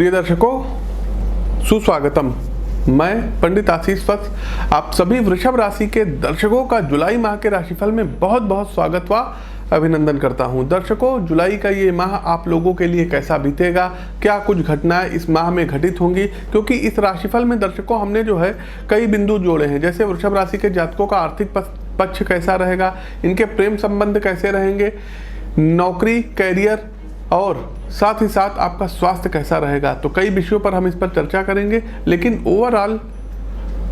प्रिय दर्शकों, सुस्वागतम। मैं पंडित आशीष वत्स आप सभी वृषभ राशि के दर्शकों का जुलाई माह के राशिफल में बहुत बहुत स्वागत व अभिनंदन करता हूं। दर्शकों, जुलाई का ये माह आप लोगों के लिए कैसा बीतेगा, क्या कुछ घटनाएं इस माह में घटित होंगी, क्योंकि इस राशिफल में दर्शकों हमने जो है कई बिंदु जोड़े हैं। जैसे वृषभ राशि के जातकों का आर्थिक पक्ष कैसा रहेगा, इनके प्रेम संबंध कैसे रहेंगे, नौकरी, कैरियर और साथ ही साथ आपका स्वास्थ्य कैसा रहेगा। तो कई विषयों पर हम इस पर चर्चा करेंगे, लेकिन ओवरऑल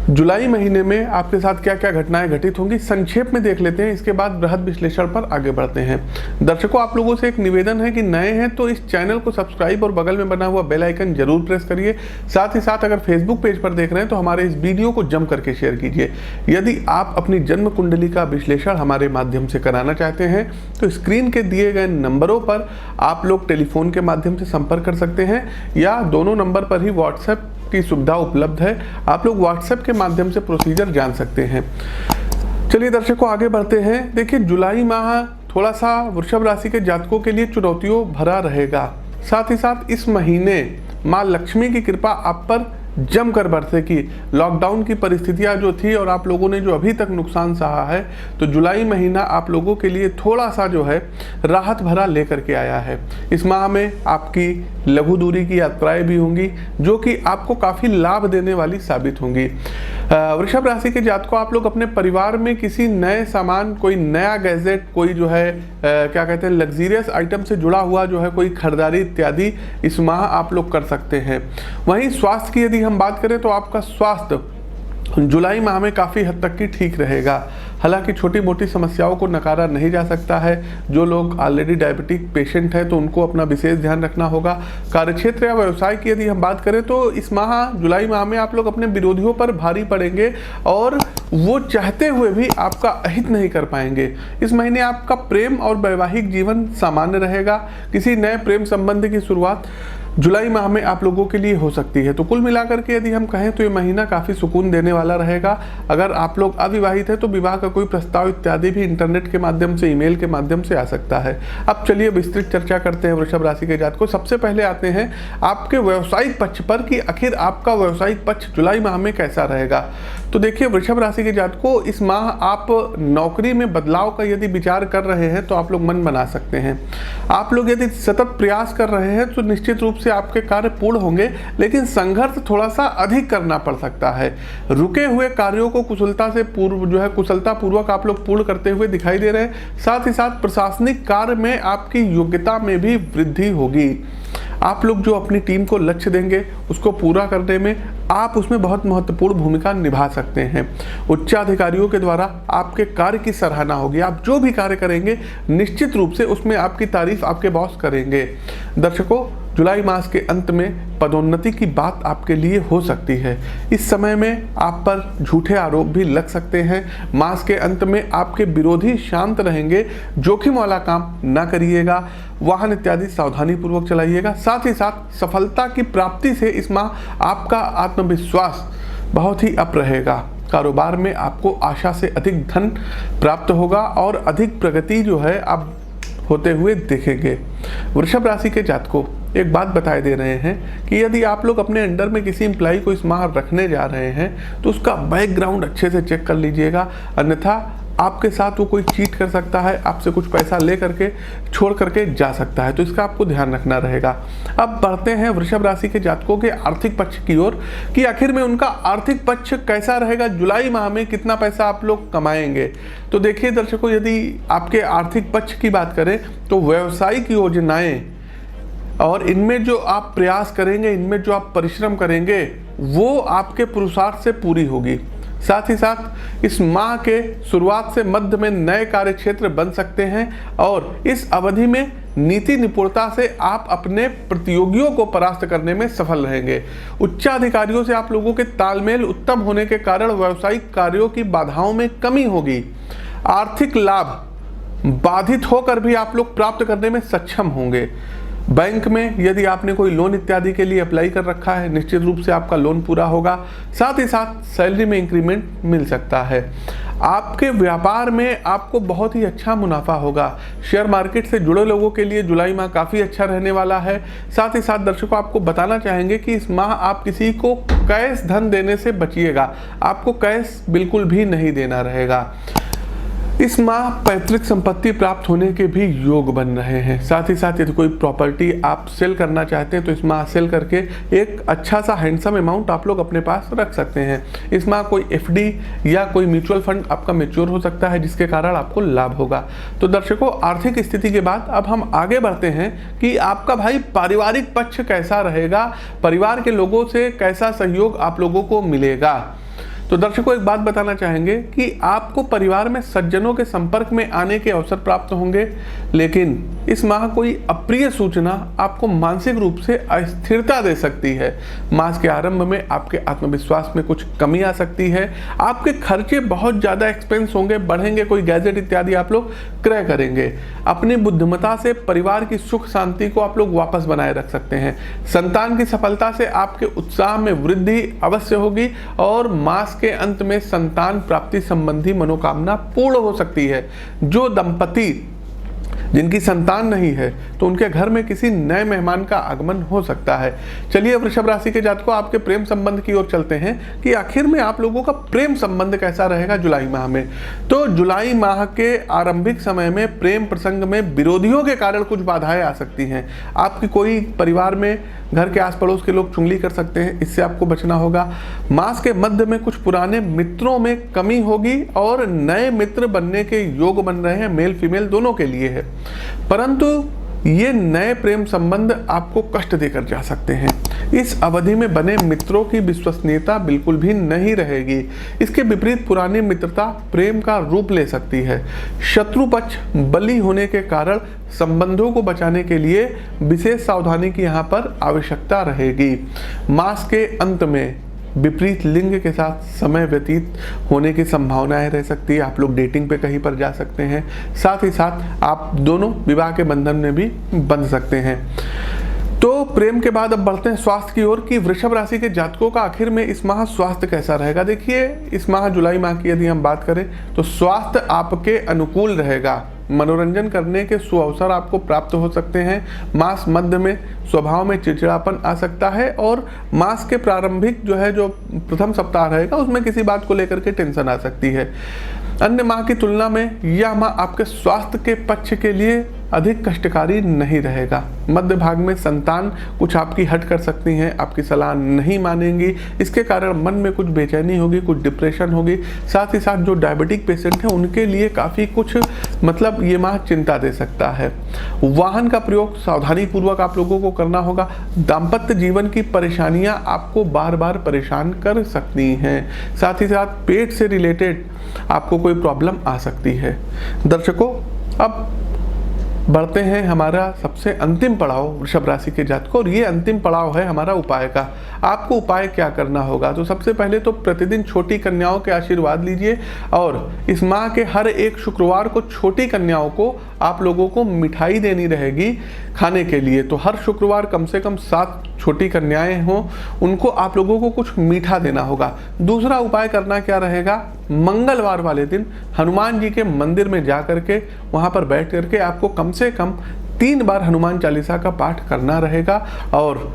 जुलाई महीने में आपके साथ क्या क्या घटनाएं घटित होंगी संक्षेप में देख लेते हैं। इसके बाद बृहद विश्लेषण पर आगे बढ़ते हैं। दर्शकों, आप लोगों से एक निवेदन है कि नए हैं तो इस चैनल को सब्सक्राइब और बगल में बना हुआ बेल आइकन जरूर प्रेस करिए। साथ ही साथ अगर फेसबुक पेज पर देख रहे हैं तो हमारे इस वीडियो को जम करके शेयर कीजिए। यदि आप अपनी जन्म कुंडली का विश्लेषण हमारे माध्यम से कराना चाहते हैं तो स्क्रीन के दिए गए नंबरों पर आप लोग टेलीफोन के माध्यम से संपर्क कर सकते हैं या दोनों नंबर पर ही व्हाट्सएप की सुविधा उपलब्ध है। आप लोग व्हाट्सएप के माध्यम से प्रोसीजर जान सकते हैं। चलिए दर्शकों, आगे बढ़ते हैं। देखिए, जुलाई माह थोड़ा सा वृषभ राशि के जातकों के लिए चुनौतियों भरा रहेगा। साथ ही साथ इस महीने माँ लक्ष्मी की कृपा आप पर जमकर बरसेगी। लॉकडाउन की परिस्थितियां जो थी और आप लोगों ने जो अभी तक नुकसान सहा है, तो जुलाई महीना आप लोगों के लिए थोड़ा सा जो है राहत भरा लेकर के आया है। इस माह में आपकी लघु दूरी की यात्राएं भी होंगी जो कि आपको काफ़ी लाभ देने वाली साबित होंगी। वृषभ राशि के जातकों, आप लोग अपने परिवार में किसी नए सामान, कोई नया गैजेट, कोई जो है क्या कहते हैं लग्जीरियस आइटम से जुड़ा हुआ जो है कोई खरीदारी इत्यादि इस माह आप लोग कर सकते हैं। वहीं स्वास्थ्य की यदि हम बात करें तो आपका स्वास्थ्य जुलाई माह में काफ़ी हद तक की ठीक रहेगा। हालांकि छोटी मोटी समस्याओं को नकारा नहीं जा सकता है। जो लोग ऑलरेडी डायबिटिक पेशेंट हैं तो उनको अपना विशेष ध्यान रखना होगा। कार्यक्षेत्र या व्यवसाय की यदि हम बात करें तो इस माह जुलाई माह में आप लोग अपने विरोधियों पर भारी पड़ेंगे और वो चाहते हुए भी आपका अहित नहीं कर पाएंगे। इस महीने आपका प्रेम और वैवाहिक जीवन सामान्य रहेगा। किसी नए प्रेम संबंध की शुरुआत जुलाई माह में आप लोगों के लिए हो सकती है। तो कुल मिलाकर के यदि हम कहें तो ये महीना काफ़ी सुकून देने वाला रहेगा। अगर आप लोग अविवाहित हैं तो विवाह का कोई प्रस्ताव इत्यादि भी इंटरनेट के माध्यम से, ईमेल के माध्यम से आ सकता है। अब चलिए विस्तृत चर्चा करते हैं वृषभ राशि के जातकों। सबसे पहले आते हैं आपके व्यावसायिक पक्ष पर कि आखिर आपका व्यावसायिक पक्ष जुलाई माह में कैसा रहेगा। तो देखिए वृषभ राशि के जातकों, इस माह आप नौकरी में बदलाव का यदि विचार कर रहे हैं तो आप लोग मन बना सकते हैं। आप लोग यदि सतत प्रयास कर रहे हैं तो निश्चित रूप से आपके कार्य पूर्ण होंगे, लेकिन संघर्ष थोड़ा सा अधिक करना पड़ सकता है। रुके हुए कार्यों को कुशलता पूर्वक आप लोग पूर्ण करते हुए दिखाई दे रहे हैं। साथ ही साथ प्रशासनिक कार्य में आपकी योग्यता में भी वृद्धि होगी। आप लोग जो अपनी टीम को लक्ष्य देंगे उसको पूरा करने में आप उसमें बहुत महत्वपूर्ण भूमिका निभा सकते हैं। उच्चाधिकारियों के द्वारा आपके कार्य की सराहना होगी। आप जो भी कार्य करेंगे निश्चित रूप से उसमें आपकी तारीफ आपके बॉस करेंगे। दर्शकों, जुलाई मास के अंत में पदोन्नति की बात आपके लिए हो सकती है। इस समय में आप पर झूठे आरोप भी लग सकते हैं। मास के अंत में आपके विरोधी शांत रहेंगे। जोखिम वाला काम ना करिएगा। वाहन इत्यादि सावधानी पूर्वक चलाइएगा। साथ ही साथ सफलता की प्राप्ति से इस माह आपका आत्मविश्वास बहुत ही अप रहेगा। कारोबार में आपको आशा से अधिक धन प्राप्त होगा और अधिक प्रगति जो है आप होते हुए देखेंगे। वृषभ राशि के जातकों, एक बात बताए दे रहे हैं कि यदि आप लोग अपने अंडर में किसी एम्प्लॉय को इस माह रखने जा रहे हैं तो उसका बैकग्राउंड अच्छे से चेक कर लीजिएगा, अन्यथा आपके साथ वो कोई चीट कर सकता है, आपसे कुछ पैसा ले करके छोड़ करके जा सकता है। तो इसका आपको ध्यान रखना रहेगा। अब बढ़ते हैं वृषभ राशि के जातकों के आर्थिक पक्ष की ओर कि आखिर में उनका आर्थिक पक्ष कैसा रहेगा। जुलाई माह में कितना पैसा आप लोग कमाएंगे। तो देखिए दर्शकों, यदि आपके आर्थिक पक्ष की बात करें तो व्यावसायिक योजनाएं और इनमें जो आप प्रयास करेंगे, इनमें जो आप परिश्रम करेंगे वो आपके पुरुषार्थ से पूरी होगी। साथ ही साथ इस माह के शुरुआत से मध्य में नए कार्य क्षेत्र बन सकते हैं और इस अवधि में नीति निपुणता से आप अपने प्रतियोगियों को परास्त करने में सफल रहेंगे। उच्चाधिकारियों से आप लोगों के तालमेल उत्तम होने के कारण व्यावसायिक कार्यों की बाधाओं में कमी होगी। आर्थिक लाभ बाधित होकर भी आप लोग प्राप्त करने में सक्षम होंगे। बैंक में यदि आपने कोई लोन इत्यादि के लिए अप्लाई कर रखा है, निश्चित रूप से आपका लोन पूरा होगा। साथ ही साथ सैलरी में इंक्रीमेंट मिल सकता है। आपके व्यापार में आपको बहुत ही अच्छा मुनाफा होगा। शेयर मार्केट से जुड़े लोगों के लिए जुलाई माह काफ़ी अच्छा रहने वाला है। साथ ही साथ दर्शकों आपको बताना चाहेंगे कि इस माह आप किसी को कैश धन देने से बचिएगा, आपको कैश बिल्कुल भी नहीं देना रहेगा। इस माह पैतृक संपत्ति प्राप्त होने के भी योग बन रहे हैं। साथ ही साथ यदि कोई प्रॉपर्टी आप सेल करना चाहते हैं तो इस माह सेल करके एक अच्छा सा हैंडसम अमाउंट आप लोग अपने पास रख सकते हैं। इस माह कोई एफडी या कोई म्यूचुअल फंड आपका मैच्योर हो सकता है, जिसके कारण आपको लाभ होगा। तो दर्शकों, आर्थिक स्थिति के बाद अब हम आगे बढ़ते हैं कि आपका भाई पारिवारिक पक्ष कैसा रहेगा, परिवार के लोगों से कैसा सहयोग आप लोगों को मिलेगा। तो दर्शकों एक बात बताना चाहेंगे कि आपको परिवार में सज्जनों के संपर्क में आने के अवसर प्राप्त होंगे, लेकिन इस माह कोई अप्रिय सूचना आपको मानसिक रूप से अस्थिरता दे सकती है। मास के आरंभ में आपके आत्मविश्वास में कुछ कमी आ सकती है, आपके खर्चे बहुत ज़्यादा एक्सपेंस होंगे, बढ़ेंगे, कोई गैजेट इत्यादि आप लोग क्रय करेंगे। अपनी बुद्धिमत्ता से परिवार की सुख शांति को आप लोग वापस बनाए रख सकते हैं। संतान की सफलता से आपके उत्साह में वृद्धि अवश्य होगी और मास के अंत में संतान प्राप्ति संबंधी मनोकामना पूर्ण हो सकती है। जो दंपति जिनकी संतान नहीं है तो उनके घर में किसी नए मेहमान का आगमन हो सकता है। चलिए वृषभ राशि के जातकों आपके प्रेम संबंध की ओर चलते हैं कि आखिर में आप लोगों का प्रेम संबंध कैसा रहेगा जुलाई माह में। तो जुलाई माह के आरंभिक समय में प्रेम प्रसंग में विरोधियों के कारण कुछ बाधाएं आ सकती हैं। आपकी कोई परिवार में घर के आस पड़ोस के लोग चुगली कर सकते हैं, इससे आपको बचना होगा। मास के मध्य में कुछ पुराने मित्रों में कमी होगी और नए मित्र बनने के योग बन रहे हैं, मेल फीमेल दोनों के लिए है। परंतु ये नए प्रेम संबंध आपको कष्ट देकर जा सकते हैं। इस अवधि में बने मित्रों की विश्वसनीयता बिल्कुल भी नहीं रहेगी। इसके विपरीत पुरानी मित्रता प्रेम का रूप ले सकती है। शत्रु पक्ष बली होने के कारण संबंधों को बचाने के लिए विशेष सावधानी की यहाँ पर आवश्यकता रहेगी। मास के अंत में विपरीत लिंग के साथ समय व्यतीत होने की संभावनाएं रह सकती है। आप लोग डेटिंग पे कहीं पर जा सकते हैं। साथ ही साथ आप दोनों विवाह के बंधन में भी बंध सकते हैं। तो प्रेम के बाद अब बढ़ते हैं स्वास्थ्य की ओर कि वृषभ राशि के जातकों का आखिर में इस माह स्वास्थ्य कैसा रहेगा। देखिए, इस माह जुलाई माह की यदि हम बात करें तो स्वास्थ्य आपके अनुकूल रहेगा। मनोरंजन करने के सुअवसर आपको प्राप्त हो सकते हैं। मास मध्य में स्वभाव में चिड़चिड़ापन आ सकता है और मास के प्रारंभिक जो प्रथम सप्ताह रहेगा उसमें किसी बात को लेकर के टेंशन आ सकती है। अन्य माह की तुलना में यह माह आपके स्वास्थ्य के पक्ष के लिए अधिक कष्टकारी नहीं रहेगा। मध्य भाग में संतान कुछ आपकी हट कर सकती हैं, आपकी सलाह नहीं मानेंगी। इसके कारण मन में कुछ बेचैनी होगी, कुछ डिप्रेशन होगी। साथ ही साथ जो डायबिटिक पेशेंट हैं उनके लिए काफ़ी कुछ ये माह चिंता दे सकता है। वाहन का प्रयोग सावधानी पूर्वक आप लोगों को करना होगा। दाम्पत्य जीवन की परेशानियां आपको बार बार परेशान कर सकती हैं। साथ ही साथ पेट से रिलेटेड आपको कोई प्रॉब्लम आ सकती है। दर्शकों, अब बढ़ते हैं हमारा सबसे अंतिम पड़ाव वृषभ राशि के जातकों, और ये अंतिम पड़ाव है हमारा उपाय का। आपको उपाय क्या करना होगा? तो सबसे पहले तो प्रतिदिन छोटी कन्याओं के आशीर्वाद लीजिए और इस माह के हर एक शुक्रवार को छोटी कन्याओं को आप लोगों को मिठाई देनी रहेगी खाने के लिए। तो हर शुक्रवार कम से कम 7 छोटी कन्याएं हों, उनको आप लोगों को कुछ मीठा देना होगा। दूसरा उपाय करना क्या रहेगा? मंगलवार वाले दिन हनुमान जी के मंदिर में जा करके वहाँ पर बैठ करके आपको कम से कम 3 बार हनुमान चालीसा का पाठ करना रहेगा। और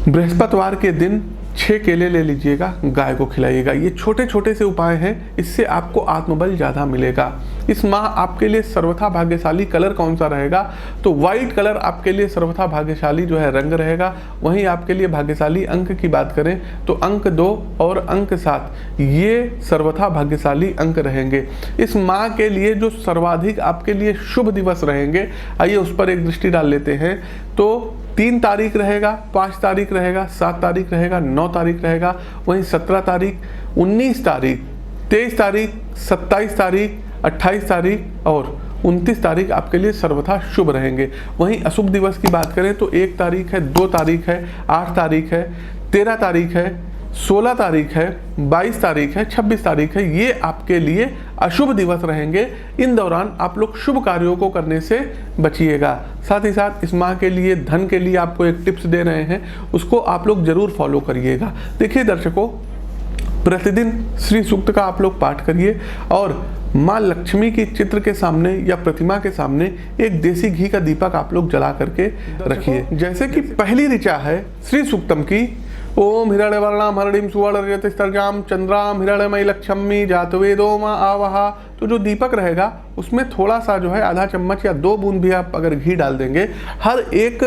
बृहस्पतिवार के दिन 6 केले ले लीजिएगा, गाय को खिलाइएगा। ये छोटे छोटे से उपाय हैं, इससे आपको आत्मबल ज़्यादा मिलेगा। इस माह आपके लिए सर्वथा भाग्यशाली कलर कौन सा रहेगा? तो वाइट कलर आपके लिए सर्वथा भाग्यशाली रंग रहेगा। वहीं आपके लिए भाग्यशाली अंक की बात करें तो अंक 2 और अंक 7 ये सर्वथा भाग्यशाली अंक रहेंगे। इस माह के लिए जो सर्वाधिक आपके लिए शुभ दिवस रहेंगे, आइए उस पर एक दृष्टि डाल लेते हैं। तो 3 तारीख रहेगा, 5 तारीख रहेगा, 7 तारीख रहेगा, 9 तारीख रहेगा। वहीं 17 तारीख, 19 तारीख, 23 तारीख, 27 तारीख, 28 तारीख और 29 तारीख आपके लिए सर्वथा शुभ रहेंगे। वहीं अशुभ दिवस की बात करें तो 1 तारीख है, 2 तारीख है, 8 तारीख है, 13 तारीख है, 16 तारीख है, 22 तारीख है, 26 तारीख है। ये आपके लिए अशुभ दिवस रहेंगे। इन दौरान आप लोग शुभ कार्यों को करने से बचिएगा। साथ ही साथ इस माह के लिए धन के लिए आपको एक टिप्स दे रहे हैं, उसको आप लोग जरूर फॉलो करिएगा। देखिए दर्शकों, प्रतिदिन श्री सूक्त का आप लोग पाठ करिए और माँ लक्ष्मी की चित्र के सामने या प्रतिमा के सामने एक देसी घी का दीपक आप लोग जला करके रखिए। जैसे कि पहली ऋचा है श्री सूक्तम की, ओम हिरण्यवर्णाम हरिणीम सुवर्णरजतस्तरजाम चंद्राम हिरण्यमयी लक्ष्मी जातवेदो माँ आवहा। तो जो दीपक रहेगा उसमें थोड़ा सा जो है आधा चम्मच या 2 बूंद भी आप अगर घी डाल देंगे हर एक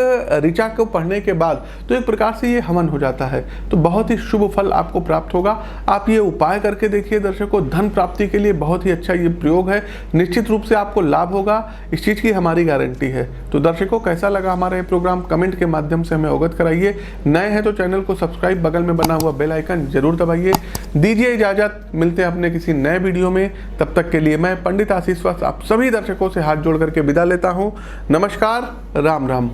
ऋचा को पढ़ने के बाद, तो एक प्रकार से ये हवन हो जाता है। तो बहुत ही शुभ फल आपको प्राप्त होगा। आप ये उपाय करके देखिए दर्शकों, धन प्राप्ति के लिए बहुत ही अच्छा ये प्रयोग है। निश्चित रूप से आपको लाभ होगा, इस चीज़ की हमारी गारंटी है। तो दर्शकों कैसा लगा हमारा ये प्रोग्राम कमेंट के माध्यम से हमें अवगत कराइए। नए हैं तो चैनल को सब्सक्राइब, बगल में बना हुआ बेल आइकन जरूर दबाइए। दीजिए इजाजत, मिलते हैं अपने किसी नए वीडियो में। तब तक के लिए मैं पंडित आशीष वत्स आप सभी दर्शकों से हाथ जोड़ करके विदा लेता हूं। नमस्कार, राम राम।